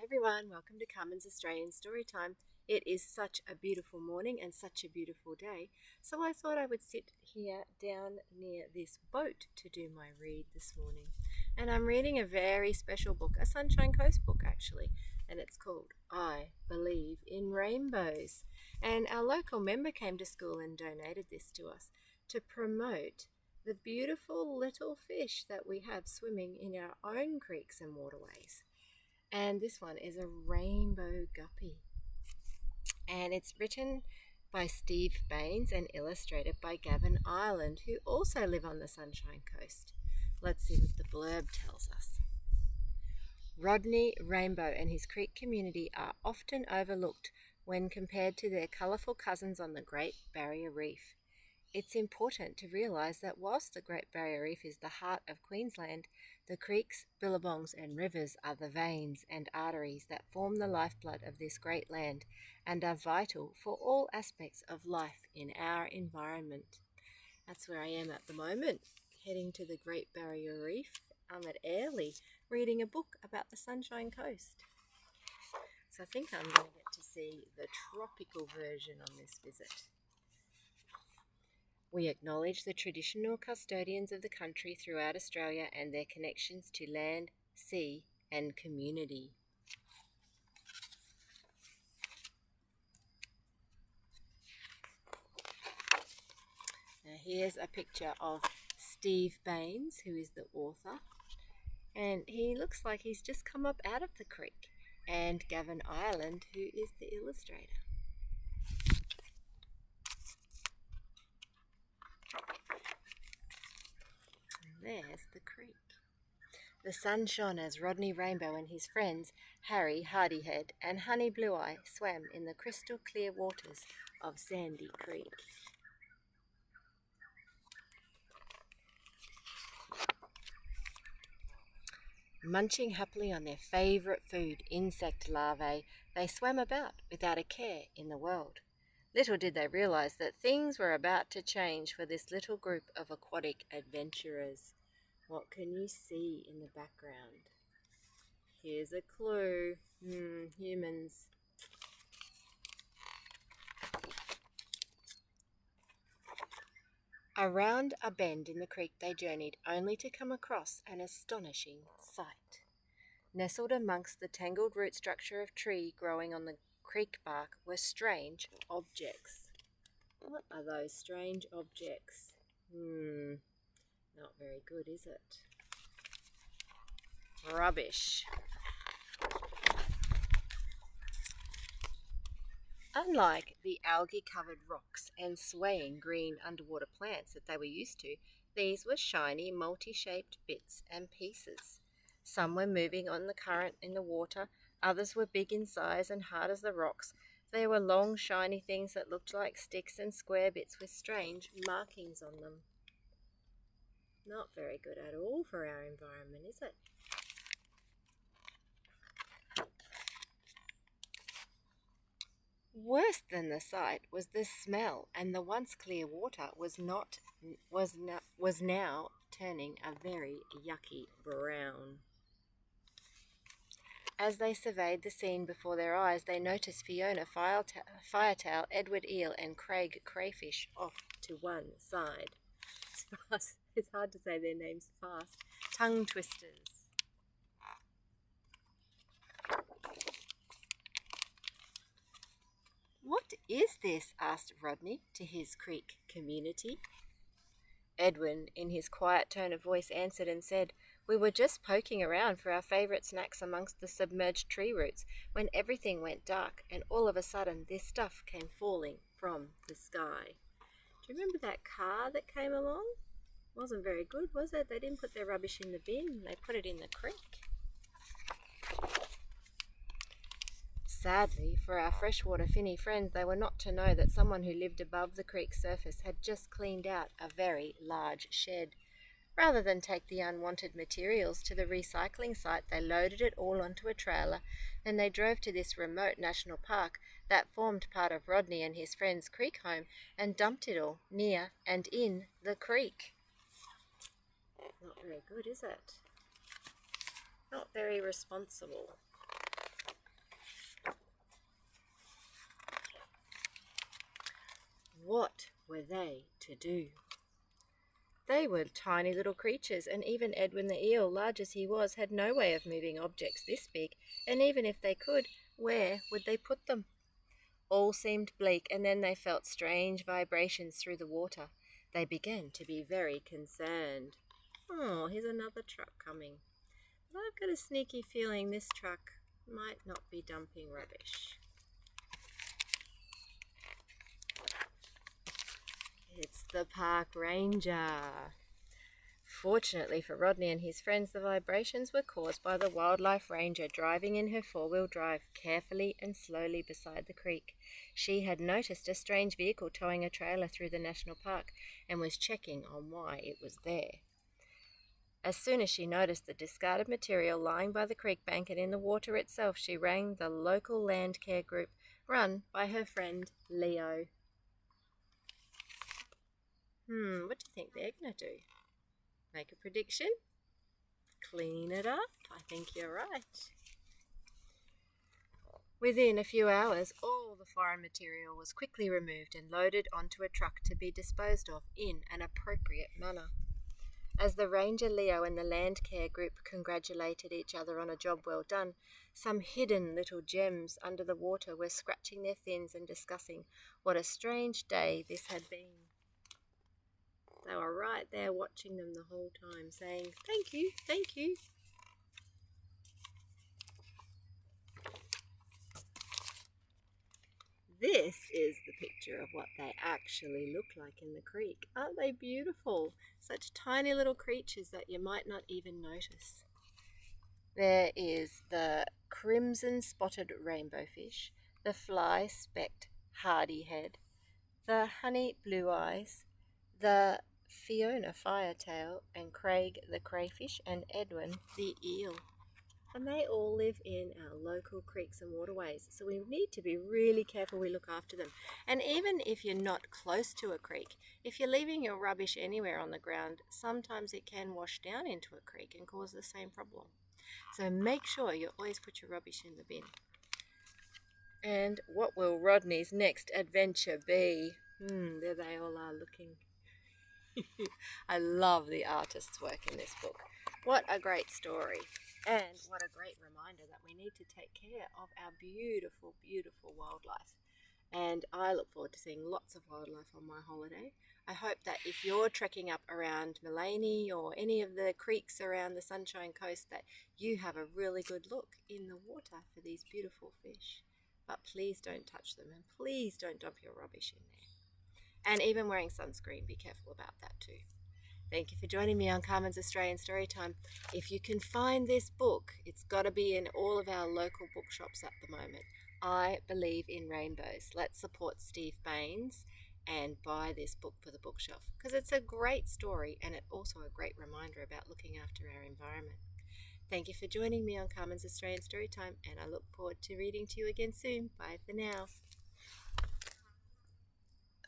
Everyone, welcome to Carmen's Australian Storytime. It is such a beautiful morning and such a beautiful day, so I thought I would sit here down near this boat to do my read this morning. And I'm reading a very special book, a Sunshine Coast book actually, and it's called I Believe in Rainbows. And our local member came to school and donated this to us to promote the beautiful little fish that we have swimming in our own creeks and waterways. And this one is a rainbow guppy. And it's written by Steve Baines and illustrated by Gavin Ireland, who also live on the Sunshine Coast. Let's see what the blurb tells us. Rodney Rainbow and his creek community are often overlooked when compared to their colourful cousins on the Great Barrier Reef. It's important to realise that whilst the Great Barrier Reef is the heart of Queensland, the creeks, billabongs and rivers are the veins and arteries that form the lifeblood of this great land and are vital for all aspects of life in our environment. That's where I am at the moment, heading to the Great Barrier Reef. I'm at Airlie, reading a book about the Sunshine Coast. So I think I'm going to get to see the tropical version on this visit. We acknowledge the traditional custodians of the country throughout Australia and their connections to land, sea and community. Now here's a picture of Steve Baines, who is the author, and he looks like he's just come up out of the creek, and Gavin Ireland, who is the illustrator. There's the creek. The sun shone as Rodney Rainbow and his friends, Harry Hardyhead and Honey Blue Eye, swam in the crystal clear waters of Sandy Creek. Munching happily on their favourite food, insect larvae, they swam about without a care in the world. Little did they realise that things were about to change for this little group of aquatic adventurers. What can you see in the background? Here's a clue. Humans. Around a bend in the creek they journeyed, only to come across an astonishing sight. Nestled amongst the tangled root structure of tree growing on the creek bark were strange objects. What are those strange objects? Not very good, is it? Rubbish. Unlike the algae-covered rocks and swaying green underwater plants that they were used to, these were shiny, multi-shaped bits and pieces. Some were moving on the current in the water, others were big in size and hard as the rocks. There were long, shiny things that looked like sticks and square bits with strange markings on them. Not very good at all for our environment, is it? Worse than the sight was the smell, and the once clear water was now turning a very yucky brown. As they surveyed the scene before their eyes, they noticed Fiona Firetail, Edward Eel and Craig Crayfish off to one side. It's hard to say their names fast. Tongue twisters. What is this? Asked Rodney to his creek community. Edwin, in his quiet tone of voice, answered and said, "We were just poking around for our favourite snacks amongst the submerged tree roots when everything went dark and all of a sudden this stuff came falling from the sky." Do you remember that car that came along? Wasn't very good, was it? They didn't put their rubbish in the bin, they put it in the creek. Sadly, for our freshwater finny friends, they were not to know that someone who lived above the creek's surface had just cleaned out a very large shed. Rather than take the unwanted materials to the recycling site, they loaded it all onto a trailer. Then they drove to this remote national park that formed part of Rodney and his friend's creek home and dumped it all near and in the creek. Not very good, is it? Not very responsible. what were they to do? They were tiny little creatures, and even Edwin the eel, large as he was, had no way of moving objects this big, and even if they could, where would they put them? All seemed bleak, and then they felt strange vibrations through the water. They began to be very concerned. Oh, here's another truck coming. But I've got a sneaky feeling this truck might not be dumping rubbish. It's the park ranger. Fortunately for Rodney and his friends, the vibrations were caused by the wildlife ranger driving in her four-wheel drive carefully and slowly beside the creek. She had noticed a strange vehicle towing a trailer through the national park and was checking on why it was there. As soon as she noticed the discarded material lying by the creek bank and in the water itself, she rang the local land care group run by her friend Leo. What do you think they're going to do? Make a prediction? Clean it up? I think you're right. Within a few hours, all the foreign material was quickly removed and loaded onto a truck to be disposed of in an appropriate manner. As the Ranger Leo and the Land Care group congratulated each other on a job well done, some hidden little gems under the water were scratching their fins and discussing what a strange day this had been. They were right there watching them the whole time, saying, "Thank you, thank you." This is the picture of what they actually look like in the creek. Aren't they beautiful? Such tiny little creatures that you might not even notice. There is the crimson spotted rainbow fish, the fly-specked hardyhead, the honey blue eyes, the Fiona firetail, and Craig the crayfish, and Edwin the eel. And they all live in our local creeks and waterways, so we need to be really careful we look after them. And even if you're not close to a creek, if you're leaving your rubbish anywhere on the ground, sometimes it can wash down into a creek and cause the same problem. So make sure you always put your rubbish in the bin. And what will Rodney's next adventure be? There they all are looking. I love the artist's work in this book. What a great story. And what a great reminder that we need to take care of our beautiful, beautiful wildlife. And I look forward to seeing lots of wildlife on my holiday. I hope that if you're trekking up around Mullaney or any of the creeks around the Sunshine Coast, that you have a really good look in the water for these beautiful fish. But please don't touch them, and please don't dump your rubbish in there. And even wearing sunscreen, be careful about that too. Thank you for joining me on Carmen's Australian Storytime. If you can find this book, it's got to be in all of our local bookshops at the moment. I believe in rainbows. Let's support Steve Baines and buy this book for the bookshelf, because it's a great story and it's also a great reminder about looking after our environment. Thank you for joining me on Carmen's Australian Storytime, and I look forward to reading to you again soon. Bye for now.